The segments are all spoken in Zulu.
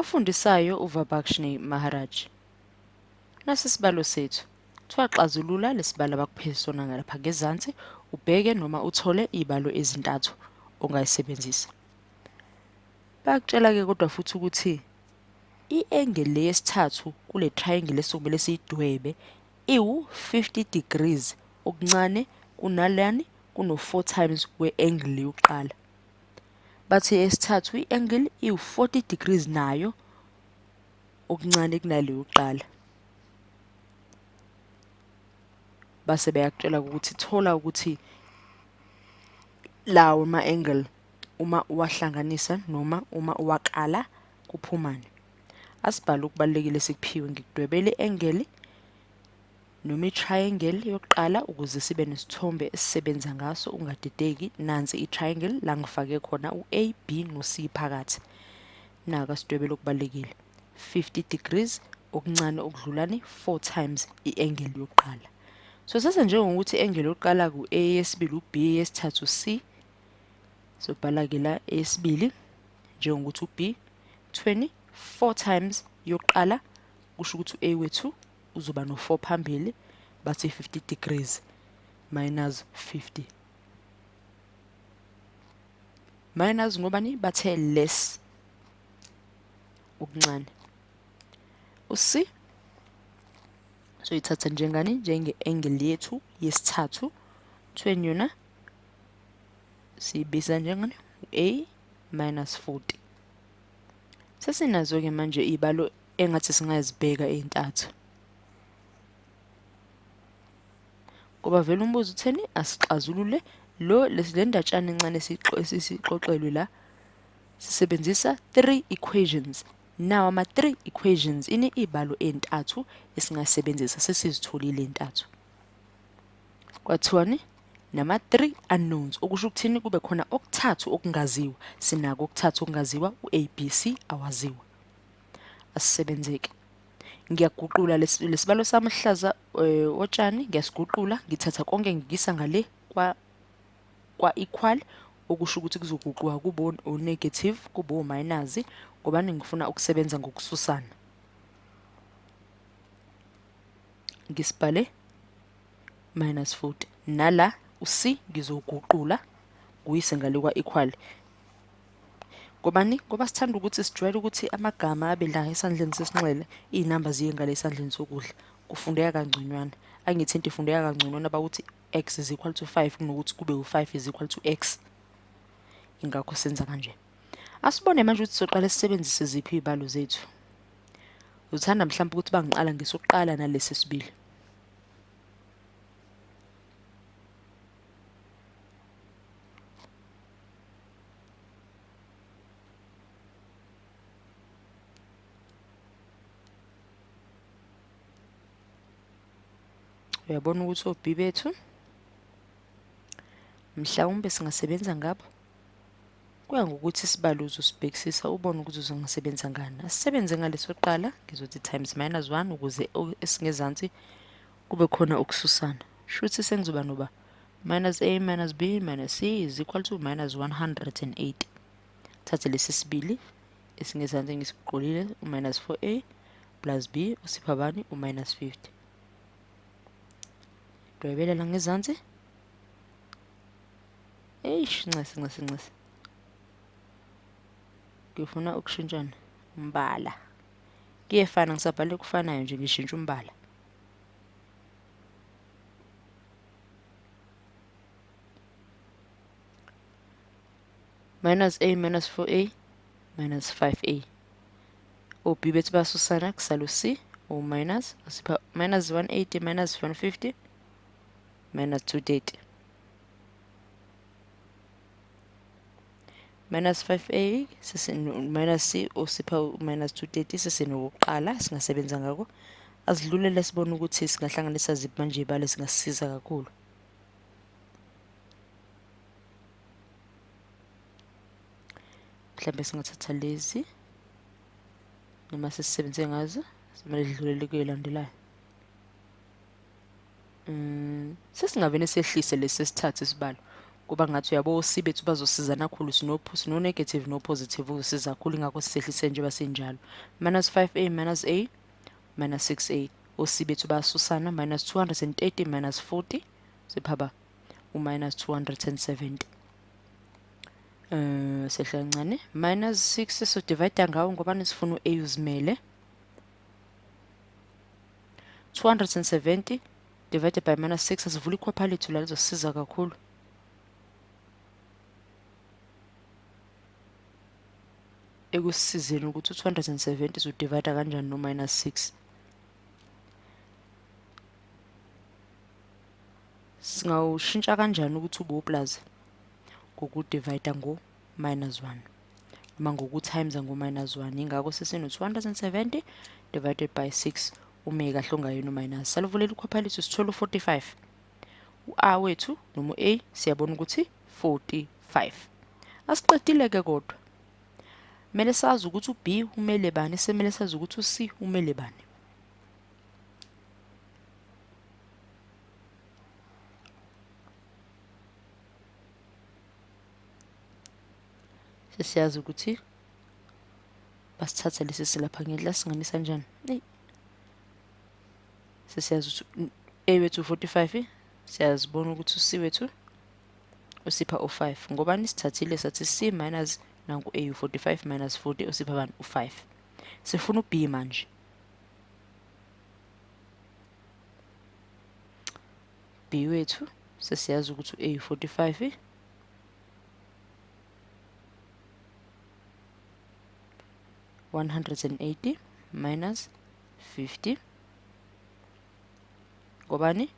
Ofundisayo uVibhakshini Maharaj. Nasi isibalo sethu. Kuthiwa xazulula lesibalo abakuphe sona ngapha ngezansi ubheke noma uthole izibalo ezintathu ongayisebenzisa. Bayakutshela-ke kodwa futhi ukuthi i-angle leyesithathu kule triangle esokumele siyidwebe iwu-50 degrees okuncane kunalani kuno-4 times we-angle yokuqala. Bathi esithathu i-angle iwu-40 degrees nayo okuncane kunale yokuqala. Base bayakutshela ukuthi thola ukuthi lawo ama-angle uma uwahlanganisa noma uma uwakala kuphumani. Asibhale ukubalulekile sikuphiwe ngikudwebele i-angle noma i-triangle yokuqala ukuze sibe nesithombe esisebenza ngaso ungadideki. Nansi i-triangle la ngifake khona u-A, B no-C phakathi. Naka sidwebele okubalulekile 50 degrees okuncane okudlulani 4 times i-angle yokuqala. So sase njengokuthi i-angle yokuqala ku-A, yesibili u-B, yesithathu u-C. So bhala-ke la eyesibili njengokuthi u-B 24 times yokuqala kusho ukuthi u-A wethu uzoba no-4 phambili bathi 50 degrees minus 50. Minus ngobani bathe less okuncane. U-C so ithatha njengani njenge-angle yethu yesithathu 20 yona siyibiza njengani u-A minus 40. Sesinazo-ke manje izibalo engathi singazibheka ezintathu. Ngoba vele umbuzo utheni asixazulule le ndatshana encane esixoxelwe la sisebenzisa 3 equations. Now ama-3 equations izibalo ezintathu esingasebenzisa sesizitholile ezintathu. Kwathiwani nama-3 unknowns okusho ukuthini kube khona okuthathu okungaziwa. Sinako okuthathu okungaziwa u-A, B, C awaziwa. Asisebenzeke. Ngiyaguqula lesibalo samhlaza otshani ngiyasiguqula ngithatha konke ngikisa ngale kwa equal okusho ukuthi kuzoguquka kube o-negative kube o-minus ngoba ngifuna ukusebenza ngokususana. Ngisibhale minus 40 nala u-C ngizoguqula uyise ngale kwa equal. Ngoba sithanda ukuthi sijwayele ukuthi amagama abe la esandleni sesinxele, izinamba ziye ngale esandleni sokudla. Kufundeka kangconywana. Angithi into ifundeka kangconywana bakuthi x is equal to 5 kunokuthi kube u5 is equal to x. Ingakho senza kanje. Asibone manje ukuthi soqala sisebenzise ziphi izibalo zethu. Uthanda mhlawumbe ukuthi bangiqala ngesokuqala nalesi sibili. Uyabona ukuthi o-B bethu mhlawumbe singasebenza ngabo. Kuya ngokuthi isibalo uzosibhekisisa ubone ukuthi uzongasebenza ngani. Asisebenze ngaleso qala ngizothi times minus 1 ukuze esingezansi kube khona ukususana. Shuthi sengizoba noba minus A minus B minus C is equal to minus 180. Thathe lesi sibili esingezansi ngisiqolile u-minus 4A plus B usipha bani u-minus 50. Dwebela la ngezansi. Ncase. Ngifuna ukushintshana umbala. Kuyefana ngisabhale kufanayo nje ngishintsha umbala. Minus A minus 4A minus 5A. O-B bethu basusana kusala u-C o-minus usipha minus 180 minus 150 minus 230. Minus 5A minus C usipha minus 230 sesinokuqala singasebenza ngako. Asidlulele sibone ukuthi singahlanganisa ziphi manje izibalo singasisiza kakhulu. Mhlawumbe singathatha lezi noma sesisebenze ngazo simele sidlulele kuyilandelayo. Sesingavene sehlise lesi sesithathu isibalo kuba ngathi uyabo C bethu bazosizana kakhulu, sino negative no positive uzosiza kakhulu, ingakho sisehlise nje basenjalo. Minus 5a minus a minus 6a. OC bethu bayasusana, minus 230 minus 40 siphaba minus 270. Sehla kancane minus 6 so divide ngawo ngoba nisifuna a uzimele. 270 divided by minus 6 asivula ikhopha lethu la lizosisiza kakhulu. Ekusizeni ukuthi 270 so divide kanjani no minus 6. Singawushintsha kanjani ukuthi ube plus ngokudivide ngo minus 1 noma ngokuTimes ngo minus 1. Ingakho sesino 270 divided by 6 ume kahle ongayena minus. Salivulela ikhopha lethu sithola 45. U-a wethu noma a siyabona ukuthi 45. Asiqedile ke kodwa. Mele sazi ukuthi u-b umele bani, semele sazi ukuthi u-c umele bani. Sesiyazi ukuthi basithatha lesi silapha ngedla singanisa kanjani. Sesiyazi ukuthi a wethu 45, siyazibona ukuthi u-c wethu usipha u5 ngoba nisithathile sathi c minus nangu a u45 minus 40 usipha bani u5. Sifuna u-b manje. B wethu sesiyazi ukuthi a u45 180 minus 50 ngobani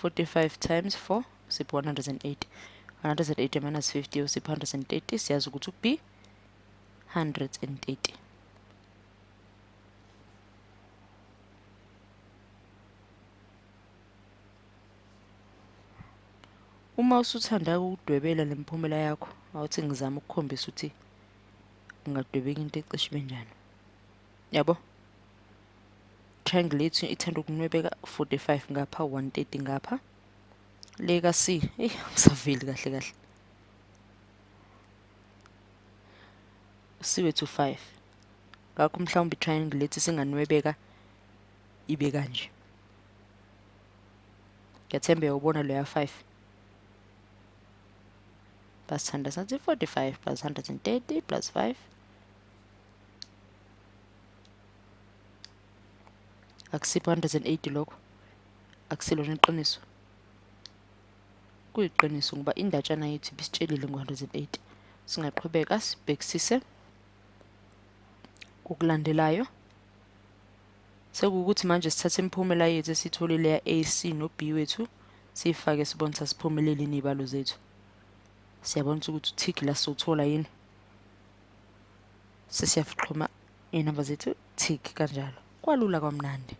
45 times 4 usipha 180. 180 minus 50 usipha 130. Siyazi ukuthi u-b 130. Uma usuthanda ukudwebela lemphumela yakho, awuthi ngizama ukukhombisa ukuthi ungadwebeka into ecishe benjani. Yabo? Triangle yethu ithanda ukunwebeka 45 ngapha, 130 ngapha. Le ka C, ngisavili kahle kahle. C wethu 5. Ngakho mhlawumbe triangle lethu singanwebeka ibe kanje. Ngiyathemba uyabona lo ya 5. Plus 145 plus 130 plus 5. Akusipha 180 lokho. Akusilo neqiniso. Kuyiqiniso ngoba indatshana yethu bisitshelile ngo180. Singaqhubeka sibhekisise kokulandelayo. Sekukuthi manje sithatha imphumela yethu esitholile ya AC no B wethu sifake sibone sasiphumelele inibalo zethu. Siyabona ukuthi tick la sothola yini. Sesiyafuqhuma inamba zethu tick kanjalo. Kwalula kwamnandi.